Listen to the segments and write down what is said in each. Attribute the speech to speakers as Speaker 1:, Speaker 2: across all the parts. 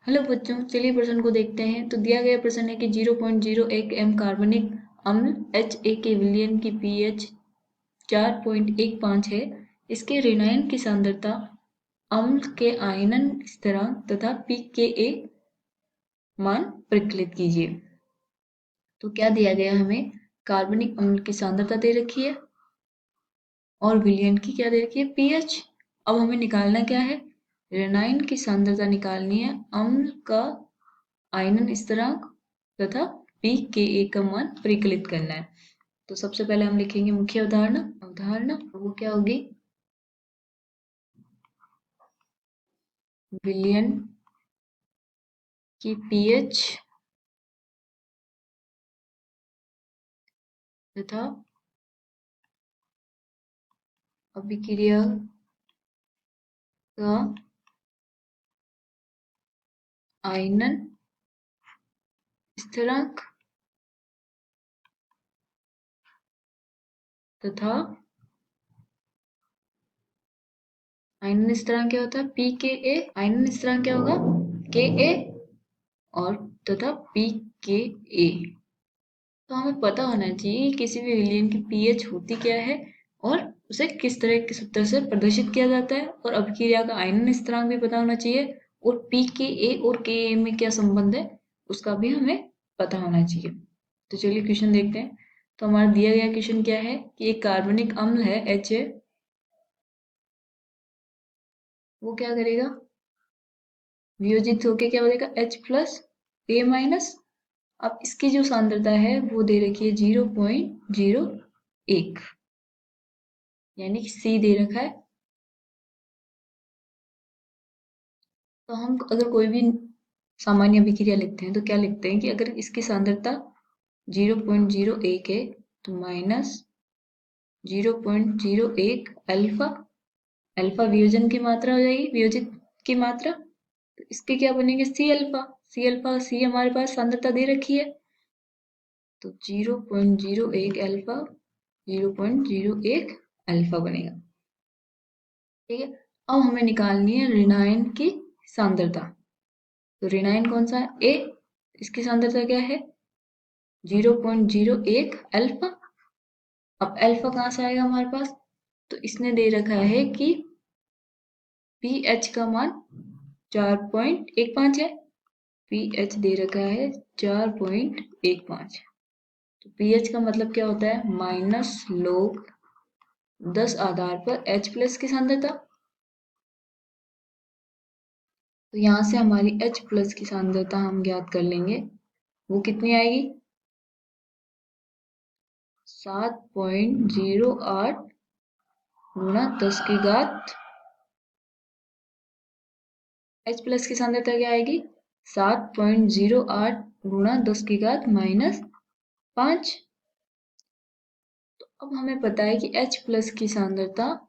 Speaker 1: Hello बच्चों, चलिए प्रश्न को देखते हैं। तो दिया गया प्रश्न है कि 0.01 एम कार्बनिक अम्ल HA के विलयन की pH 4.15 है। इसके ऋणायन की सांद्रता, अम्ल के आयनन स्थिरांक तथा pKa मान परिकलित कीजिए। तो क्या दिया गया हमें? कार्बनिक अम्ल की सांद्रता दे रखी है और विलयन की क्या दे रखी है? pH। अब हमें निकालना क्या है? ऋणायन की सांद्रता निकालनी है, अम्ल का आयनन स्थिरांक तथा pKa का मान परिकलित करना है। तो सबसे पहले हम लिखेंगे मुख्य अवधारणा। वो क्या होगी? विलयन की pH तथा अभिक्रिया का आयनन स्थिरांक तथा आयनन स्थिरांक क्या होता है? pKa। आयनन स्थिरांक क्या होगा? Ka और तथा pKa। तो हमें पता होना चाहिए किसी भी विलयन की pH होती क्या है और उसे किस तरह के सूत्र से प्रदर्शित किया जाता है, और अभिक्रिया का आयनन स्थिरांक भी पता होना चाहिए, और pKa और Ka में क्या संबंध है उसका भी हमें पता होना चाहिए। तो चलिए क्वेश्चन देखते हैं। तो हमारा दिया गया क्वेश्चन क्या है कि एक कार्बनिक अम्ल है HA, वो क्या करेगा? वियोजित होके क्या बनेगा? H plus A minus. अब इसकी जो सांद्रता है वो दे रखी है 0.01, यानी कि C दे रखा है। तो हम अगर कोई भी सामान्य अभिक्रिया लिखते हैं तो क्या लिखते हैं कि अगर इसकी सांद्रता 0.01 है तो माइनस 0.01 अल्फा। अल्फा वियोजन की मात्रा हो जाएगी, वियोजित की मात्रा। तो इसके क्या बनेंगे? C alpha. सी अल्फा, सी हमारे पास सांद्रता दे रखी है, तो 0.01 अल्फा, 0.01 अल्फा बनेगा। ठीक है। अब हमें निकालनी है ऋणायन की सांद्रता। तो ऋणायन कौन सा है? ए। इसकी सांद्रता क्या है? 0.01 अल्फा। अब अल्फा कहाँ से आएगा हमारे पास? तो इसने दे रखा है कि pH का मान 4.15 है। pH दे रखा है 4.15। तो pH का मतलब क्या होता है? माइनस log 10 आधार पर H प्लस की सांद्रता। तो यहाँ से हमारी H प्लस की सांद्रता हम ज्ञात कर लेंगे। वो कितनी आएगी? 7.08 गुणा 10 की घात। H प्लस की सांद्रता क्या आएगी? 7.08 गुणा 10 की घात माइनस 5। तो अब हमें पता है कि H प्लस की सांद्रता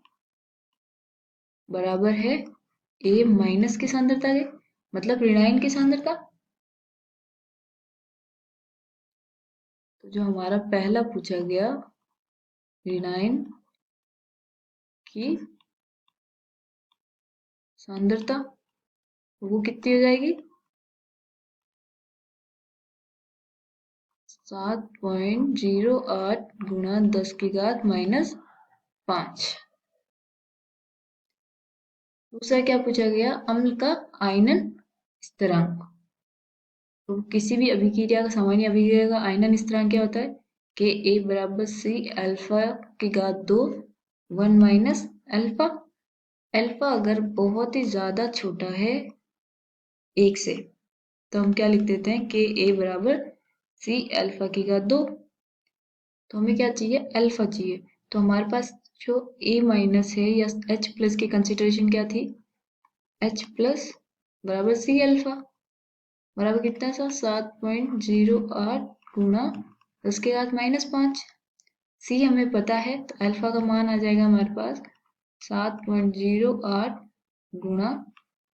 Speaker 1: बराबर है A माइनस की सांद्रता के, मतलब ऋणायन की सांद्रता। तो जो हमारा पहला पूछा गया ऋणायन की सांद्रता, वो कितनी हो जाएगी? 7.08 गुणा 10 की घात माइनस 5। दूसरा क्या पूछा गया? अम्ल का आयनन स्थिरांक। तो किसी भी अभिक्रिया का, सामान्य अभिक्रिया का आयनन स्थिरांक क्या होता है? के ए बराबर सी अल्फा की घात 2 1 माइनस अल्फा। अल्फा अगर बहुत ही ज्यादा छोटा है 1 से, तो हम क्या लिख देते हैं? के ए बराबर सी अल्फा की घात 2। तो हमें क्या चाहिए? अल्फा चाहिए। तो हमारे पास जो ए माइनस है या एच प्लस की कंसिडरेशन क्या थी? एच प्लस बराबर सी अल्फा बराबर कितना था? 7.08 गुणा 10 की घात माइनस 5। सी हमें पता है, तो अल्फा का मान आ जाएगा हमारे पास 7.08 गुणा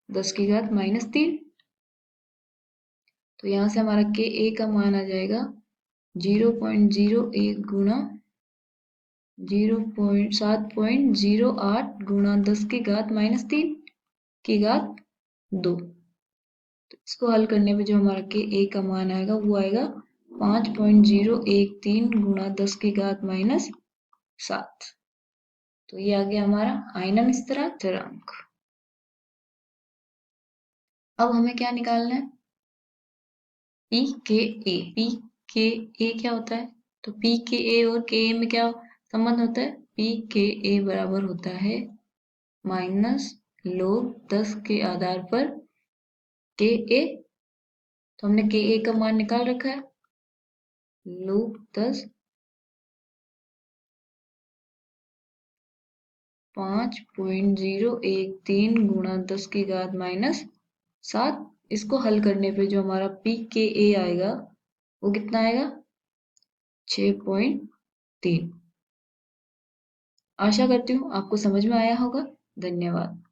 Speaker 1: 10 की घात माइनस 3। तो यहाँ से हमारा के ए का मान आ जाएगा 0.01 गुणा 7.08 गुणा 10 की घात माइनस 3 की घात 2। तो इसको हल करने पे जो हमारा के ए का मान आएगा वो आएगा 5.013 गुणा 10 की घात माइनस 7। तो ये आ गया हमारा आयनन स्थिरांक। अब हमें क्या निकालना है? पी के ए। पी के ए क्या होता है? तो पी के ए और के ए में क्या संबंध होता है? पी के ए बराबर होता है माइनस log 10 के आधार पर के ए। तो हमने के ए का मान निकाल रखा है, log 10 5.013 गुणा 10 की घात माइनस 7। इसको हल करने पे जो हमारा पी के ए आएगा वो कितना आएगा? 6.3। आशा करती हूँ आपको समझ में आया होगा। धन्यवाद।